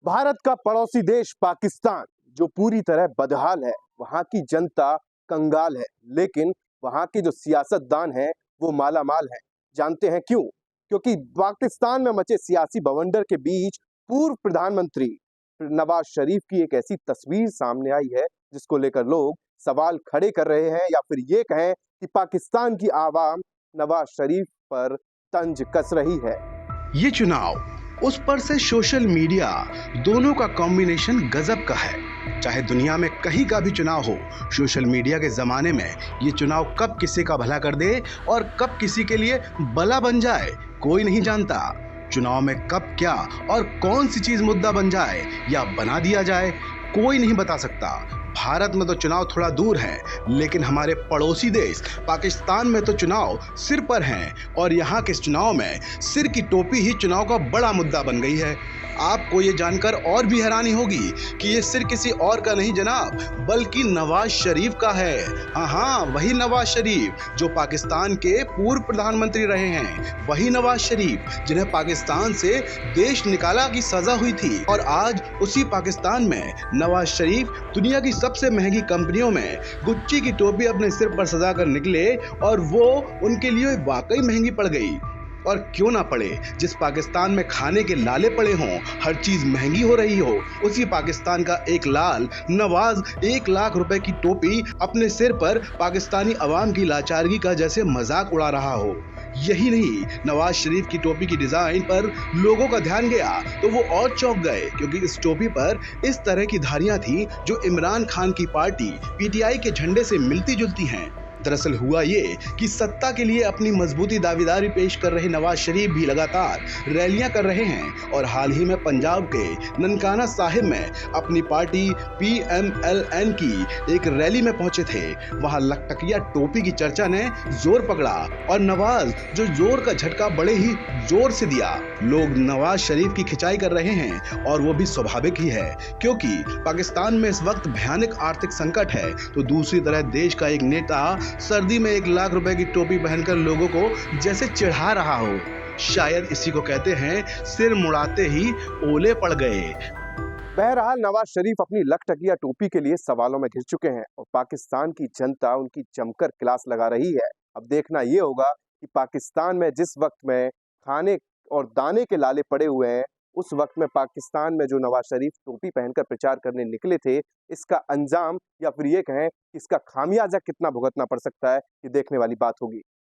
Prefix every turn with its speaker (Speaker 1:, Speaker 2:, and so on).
Speaker 1: भारत का पड़ोसी देश पाकिस्तान जो पूरी तरह बदहाल है, वहां की जनता कंगाल है, लेकिन वहां के जो सियासतदान हैं वो मालामाल हैं। जानते हैं क्यों? क्योंकि पाकिस्तान में मचे सियासी बवंडर के बीच पूर्व प्रधानमंत्री नवाज शरीफ की एक ऐसी तस्वीर सामने आई है जिसको लेकर लोग सवाल खड़े कर रहे हैं, या फिर ये कहें कि पाकिस्तान की आवाम नवाज शरीफ पर तंज कस रही है।
Speaker 2: ये चुनाव उस पर से सोशल मीडिया, दोनों का कॉम्बिनेशन गजब का है। चाहे दुनिया में कहीं का भी चुनाव हो, सोशल मीडिया के जमाने में ये चुनाव कब किसी का भला कर दे और कब किसी के लिए बला बन जाए, कोई नहीं जानता। चुनाव में कब क्या और कौन सी चीज मुद्दा बन जाए या बना दिया जाए, कोई नहीं बता सकता। भारत में तो चुनाव थोड़ा दूर है, लेकिन हमारे पड़ोसी देश पाकिस्तान में तो चुनाव सिर पर हैं और यहाँ के चुनाव में सिर की टोपी ही चुनाव का बड़ा मुद्दा बन गई है। आपको ये जानकर और भी हैरानी होगी कि ये सिर किसी और का नहीं जनाब, बल्कि नवाज शरीफ का है। हाँ, वही नवाज शरीफ जो पाकिस्तान के पूर्व प्रधानमंत्री रहे हैं, वही नवाज शरीफ जिन्हें पाकिस्तान से देश निकाला की सजा हुई थी। और आज उसी पाकिस्तान में नवाज शरीफ दुनिया की सबसे महंगी कंपनियों में गुच्ची की टोपी अपने सिर पर सजा कर निकले, और वो उनके लिए वाकई महंगी पड़ गई। और क्यों ना पड़े, जिस पाकिस्तान में खाने के लाले पड़े हों, हर चीज महंगी हो रही हो, उसी पाकिस्तान का एक लाल नवाज 1 लाख रुपए की टोपी अपने सिर पर पाकिस्तानी अवाम की लाचारगी का जैसे मजाक उड़ा रहा हो। यही नहीं, नवाज शरीफ की टोपी की डिजाइन पर लोगों का ध्यान गया तो वो और चौंक गए, क्योंकि इस टोपी पर इस तरह की धारियां थी जो इमरान खान की पार्टी पीटीआई के झंडे से मिलती जुलती हैं। दरअसल हुआ ये कि सत्ता के लिए अपनी मजबूती दावेदारी पेश कर रहे नवाज शरीफ भी लगातार रैलियां कर रहे हैं, और हाल ही में पंजाब के ननकाना साहिब में अपनी पार्टी PMLN की एक रैली में पहुंचे थे। वहां लकटकिया टोपी की चर्चा ने जोर पकड़ा और नवाज जो जोर का झटका बड़े ही जोर से दिया। लोग नवाज शरीफ की खिंचाई कर रहे हैं, और वो भी स्वाभाविक ही है, क्योंकि पाकिस्तान में इस वक्त भयानक आर्थिक संकट है, तो दूसरी तरफ देश का एक नेता सर्दी में 1 लाख रुपए की टोपी पहनकर लोगों को जैसे चिढ़ा रहा हो। शायद इसी को कहते हैं सिर मुड़ाते ही ओले पड़ गए।
Speaker 1: बहरहाल नवाज शरीफ अपनी लखटकिया टोपी के लिए सवालों में घिर चुके हैं और पाकिस्तान की जनता उनकी जमकर क्लास लगा रही है। अब देखना यह होगा कि पाकिस्तान में जिस वक्त में खाने और दाने के लाले पड़े हुए हैं, उस वक्त में पाकिस्तान में जो नवाज शरीफ टोपी पहनकर प्रचार करने निकले थे, इसका अंजाम या फिर ये कहें इसका खामियाजा कितना भुगतना पड़ सकता है, ये देखने वाली बात होगी।